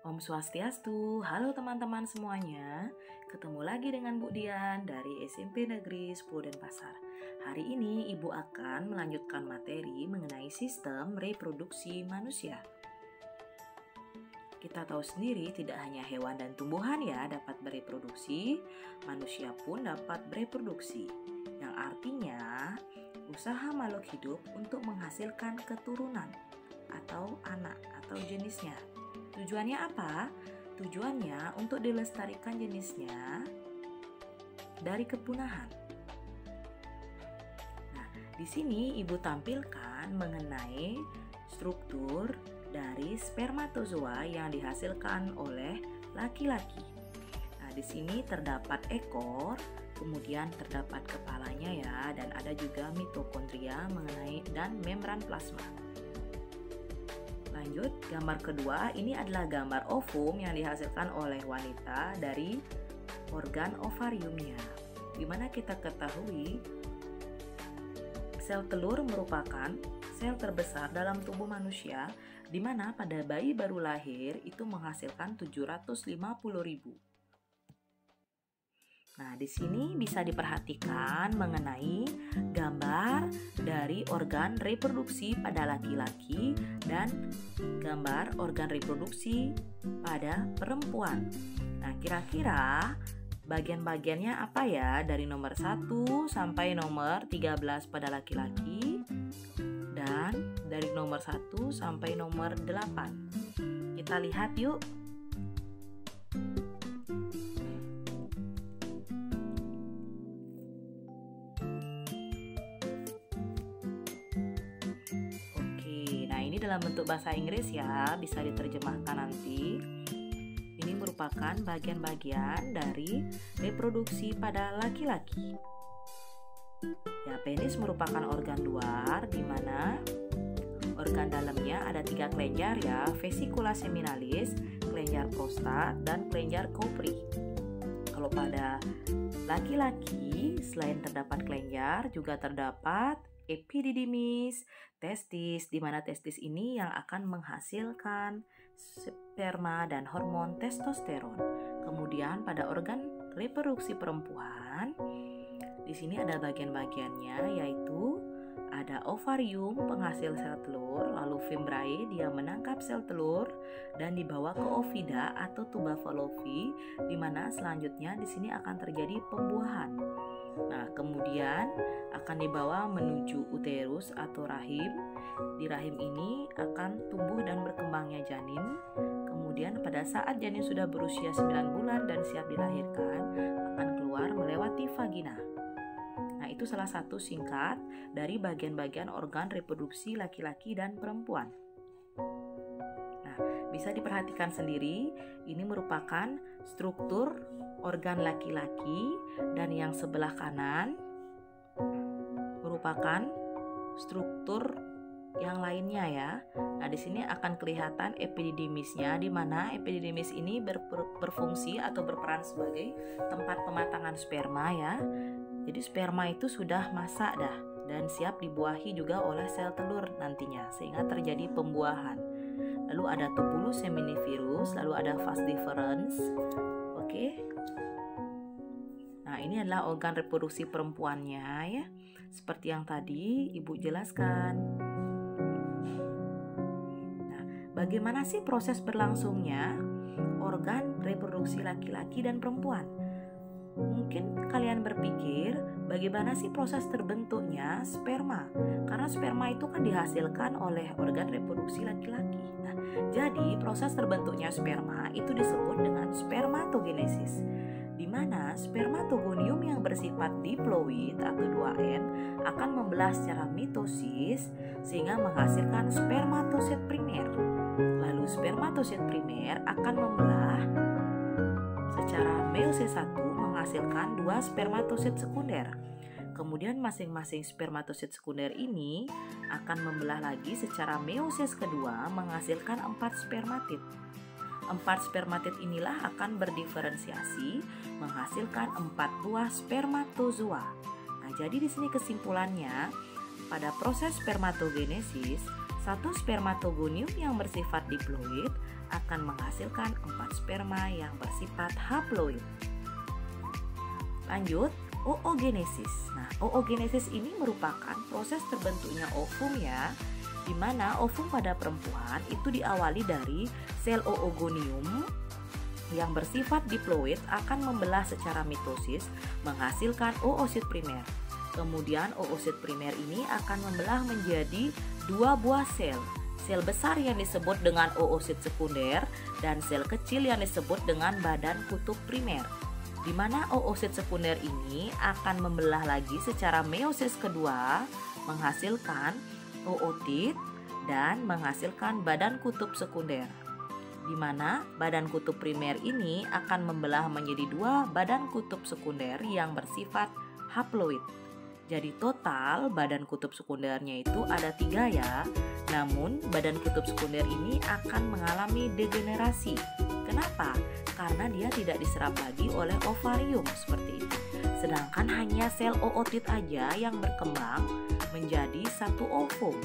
Om Swastiastu, halo teman-teman semuanya. Ketemu lagi dengan Bu Dian dari SMP Negeri 10 Denpasar. Hari ini Ibu akan melanjutkan materi mengenai sistem reproduksi manusia. Kita tahu sendiri tidak hanya hewan dan tumbuhan ya dapat bereproduksi, manusia pun dapat bereproduksi. Yang artinya usaha makhluk hidup untuk menghasilkan keturunan atau anak atau jenisnya. Tujuannya apa? Tujuannya untuk dilestarikan jenisnya dari kepunahan. Nah, di sini Ibu tampilkan mengenai struktur dari spermatozoa yang dihasilkan oleh laki-laki. Nah, di sini terdapat ekor, kemudian terdapat kepalanya ya, dan ada juga mitokondria dan membran plasma. Lanjut, gambar kedua ini adalah gambar ovum yang dihasilkan oleh wanita dari organ ovariumnya. Dimana kita ketahui sel telur merupakan sel terbesar dalam tubuh manusia, di mana pada bayi baru lahir itu menghasilkan 750.000. Nah, di sini bisa diperhatikan mengenai gambar dari organ reproduksi pada laki-laki dan gambar organ reproduksi pada perempuan. Nah, kira-kira bagian-bagiannya apa ya dari nomor 1 sampai nomor 13 pada laki-laki dan dari nomor 1 sampai nomor 8. Kita lihat yuk. Dalam bentuk bahasa Inggris ya, bisa diterjemahkan nanti. Ini merupakan bagian-bagian dari reproduksi pada laki-laki. Ya, penis merupakan organ luar di mana organ dalamnya ada 3 kelenjar ya, vesicula seminalis, kelenjar prostat, dan kelenjar Cowper. Kalau pada laki-laki selain terdapat kelenjar juga terdapat epididymis, testis, di mana testis ini yang akan menghasilkan sperma dan hormon testosteron. Kemudian pada organ reproduksi perempuan, di sini ada bagian-bagiannya yaitu ada ovarium penghasil sel telur, lalu fimbriae dia menangkap sel telur dan dibawa ke ovida atau tuba fallopi, di mana selanjutnya di sini akan terjadi pembuahan. Nah, kemudian akan dibawa menuju uterus atau rahim. Di rahim ini akan tumbuh dan berkembangnya janin. Kemudian pada saat janin sudah berusia 9 bulan dan siap dilahirkan, akan keluar melewati vagina. Nah, itu salah satu singkat dari bagian-bagian organ reproduksi laki-laki dan perempuan. Nah, bisa diperhatikan sendiri, ini merupakan struktur organ laki-laki dan yang sebelah kanan merupakan struktur yang lainnya ya. Nah, di sini akan kelihatan epididymisnya, di mana epididymis ini berfungsi atau berperan sebagai tempat pematangan sperma ya. Jadi sperma itu sudah masak dah dan siap dibuahi juga oleh sel telur nantinya sehingga terjadi pembuahan. Lalu ada tubulus seminiferus, lalu ada vas deferens. Oke. Nah, ini adalah organ reproduksi perempuannya ya. Seperti yang tadi Ibu jelaskan. Nah, bagaimana sih proses berlangsungnya organ reproduksi laki-laki dan perempuan? Mungkin kalian berpikir bagaimana sih proses terbentuknya sperma? Karena sperma itu kan dihasilkan oleh organ reproduksi laki-laki. Nah, jadi proses terbentuknya sperma itu disebut dengan spermatogenesis, di mana spermatogonium yang bersifat diploid atau 2N akan membelah secara mitosis sehingga menghasilkan spermatosit primer. Lalu spermatosit primer akan membelah secara meiosis 1 menghasilkan 2 spermatosit sekunder. Kemudian masing-masing spermatosit sekunder ini akan membelah lagi secara meiosis kedua menghasilkan 4 spermatid. 4 spermatid inilah akan berdiferensiasi menghasilkan 4 buah spermatozoa. Nah, jadi di sini kesimpulannya pada proses spermatogenesis Satu spermatogonium yang bersifat diploid akan menghasilkan 4 sperma yang bersifat haploid. Lanjut, oogenesis. Nah, oogenesis ini merupakan proses terbentuknya ovum ya, di mana ovum pada perempuan itu diawali dari sel oogonium yang bersifat diploid akan membelah secara mitosis menghasilkan oosit primer. Kemudian oosit primer ini akan membelah menjadi 2 buah sel. Sel besar yang disebut dengan oosit sekunder dan sel kecil yang disebut dengan badan kutub primer. Di mana oosit sekunder ini akan membelah lagi secara meiosis kedua menghasilkan ootit dan menghasilkan badan kutub sekunder. Di mana badan kutub primer ini akan membelah menjadi 2 badan kutub sekunder yang bersifat haploid. Jadi total badan kutub sekundernya itu ada 3 ya. Namun badan kutub sekunder ini akan mengalami degenerasi. Kenapa? Karena dia tidak diserap lagi oleh ovarium seperti itu. Sedangkan hanya sel ootit aja yang berkembang menjadi satu ovum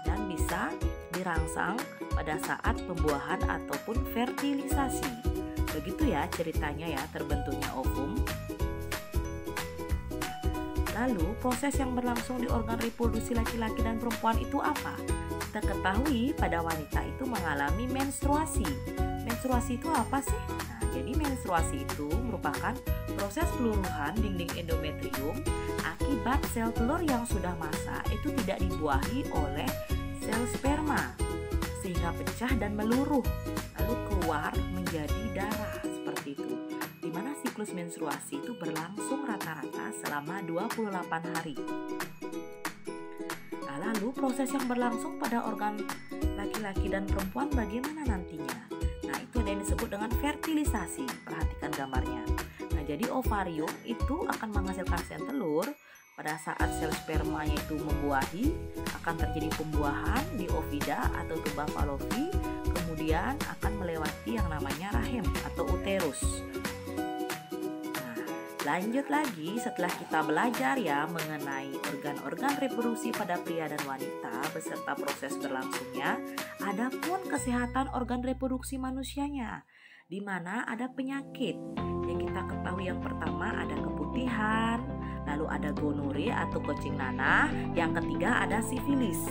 dan bisa dirangsang pada saat pembuahan ataupun fertilisasi. Begitu ya ceritanya ya terbentuknya ovum. Lalu proses yang berlangsung di organ reproduksi laki-laki dan perempuan itu apa? Kita ketahui pada wanita itu mengalami menstruasi. Menstruasi itu apa sih? Nah, jadi menstruasi itu merupakan proses peluruhan dinding endometrium akibat sel telur yang sudah masak itu tidak dibuahi oleh sel sperma sehingga pecah dan meluruh lalu keluar menjadi darah seperti itu. Di mana siklus menstruasi itu berlangsung rata-rata selama 28 hari. Nah, lalu proses yang berlangsung pada organ laki-laki dan perempuan bagaimana nantinya? Nah, itu ada yang disebut dengan fertilisasi. Perhatikan gambarnya. Nah, jadi ovarium itu akan menghasilkan sel telur. Pada saat sel spermanya itu membuahi, akan terjadi pembuahan di ovida atau tuba Fallopi, kemudian akan melewati yang namanya rahim atau uterus. Nah, lanjut lagi setelah kita belajar ya mengenai organ-organ reproduksi pada pria dan wanita beserta proses berlangsungnya, adapun kesehatan organ reproduksi manusianya, di mana ada penyakit yang kita ketahui. Yang pertama ada keputihan, lalu ada gonore atau kencing nanah, yang ketiga ada sifilis.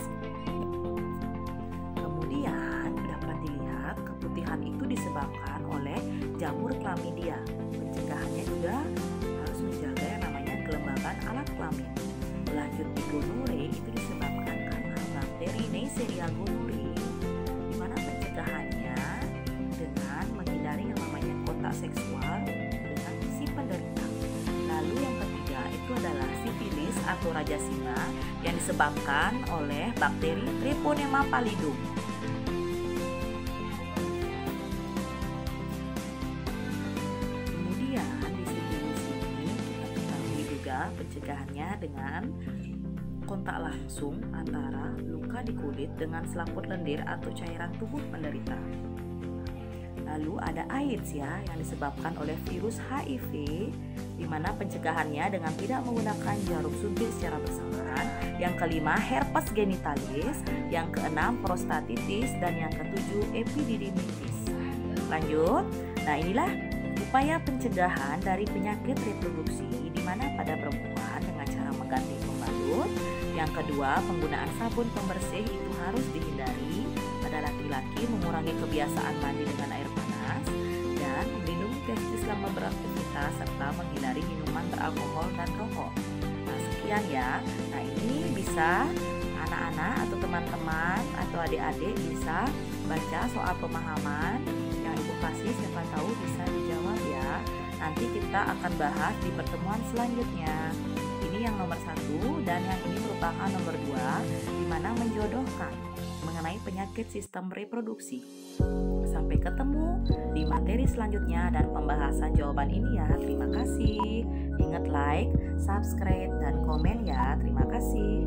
Kemudian dapat dilihat keputihan itu disebabkan oleh jamur chlamydia. Pencegahannya juga harus menjaga yang namanya kelembaban alat kelamin. Lanjut di gonore itu disebabkan karena bakteri Neisseria gonorrhoeae, di mana pencegahannya dengan menghindari yang namanya kontak seksual dengan si penderita. Lalu yang ketiga itu adalah sifilis atau rajasima yang disebabkan oleh bakteri Treponema pallidum. Kemudian di sifilis ini kita ketahui juga pencegahannya dengan kontak langsung antara luka di kulit dengan selaput lendir atau cairan tubuh penderita. Lalu ada AIDS ya yang disebabkan oleh virus HIV, di mana pencegahannya dengan tidak menggunakan jarum suntik secara bersamaan. Yang kelima herpes genitalis, yang keenam prostatitis, dan yang ketujuh epididymitis. Lanjut, nah inilah upaya pencegahan dari penyakit reproduksi, di mana pada perempuan dengan cara mengganti pembalut. Yang kedua, penggunaan sabun pembersih itu harus dihindari. Pada laki-laki mengurangi kebiasaan mandi dengan air panas dan melindungi testis selama beraktivitas serta menghindari minuman beralkohol dan rokok. Nah, sekian ya. Nah, ini bisa anak-anak atau teman-teman atau adik-adik bisa baca soal pemahaman yang Ibu kasih, siapa tahu bisa dijawab ya. Nanti kita akan bahas di pertemuan selanjutnya. Ini yang nomor 1 dan yang ini merupakan nomor 2, di mana menjodohkan mengenai penyakit sistem reproduksi. Sampai ketemu di materi selanjutnya dan pembahasan jawaban ini ya. Terima kasih. Ingat like, subscribe, dan komen ya. Terima kasih.